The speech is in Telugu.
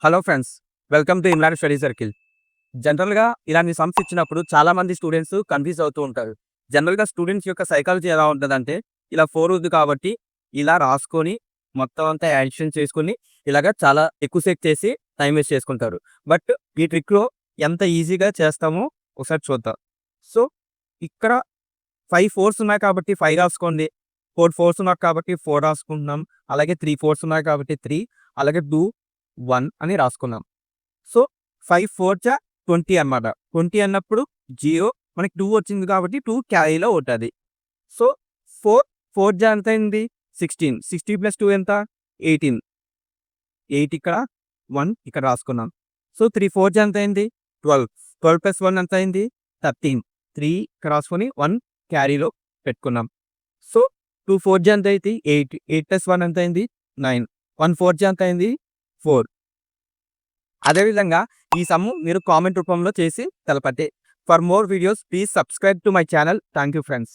Hello friends, welcome to Imran study circle. జనరల్‌గా ఇలాంటి సమ్స్ ఇచ్చినప్పుడు చాలామంది స్టూడెంట్స్ కన్‌ఫ్యూజ్ అవుతూ ఉంటారు. జనరల్‌గా స్టూడెంట్స్ యొక్క సైకాలజీ ఎలా ఉంటదంటే, ఇలా 4 ఉంది కాబట్టి ఇలా రాసుకొని మొత్తం అంతా యాడిషన్ చేసుకొని ఇలాగ చాలా ఎక్కువ సేపు చేసి టైమ్ వేస్ట్ చేసుకుంటారు. బట్ ఈ ట్రిక్‌లో ఎంత ఈజీగా చేస్తామో ఒకసారి చూద్దాం. సో, ఇక్కడ 5 4స్ ఉన్నాయి కాబట్టి 5 రాసుకోండి. 4 4స్ ఉన్నాయి కాబట్టి 4 రాసుకుంటున్నాం. అలాగే 3 4స్ ఉన్నాయి కాబట్టి 3 అలాగే 2 1 అని రాసుకున్నాం. సో, 5 4 జా 20 అన్నమాట. 20 అన్నప్పుడు 0 మనకి 2 వచ్చింది కాబట్టి 2 క్యారీలో ఉంటది. సో, 4 4 జా ఎంతయింది? 16. 60 ప్లస్ 2 ఎంత? 18. 8 ఇక్కడ 1 ఇక్కడ రాసుకున్నాం. సో, 3 4 జా ఎంతయింది? 12. 12 ప్లస్ 1 ఎంతయింది? 13. 3 ఇక్కడ రాసుకొని 1 క్యారీలో పెట్టుకున్నాం. సో, 2 4 జా ఎంతయింది? 8. 8 ప్లస్ 1 ఎంతయింది? 9. 1 4 జా ఎంతయింది? 4. అదేవిధంగా ఈ సమ్ము మీరు కామెంట్ రూపంలో చేసి తెలపండి. For more videos please subscribe to my channel. Thank you friends.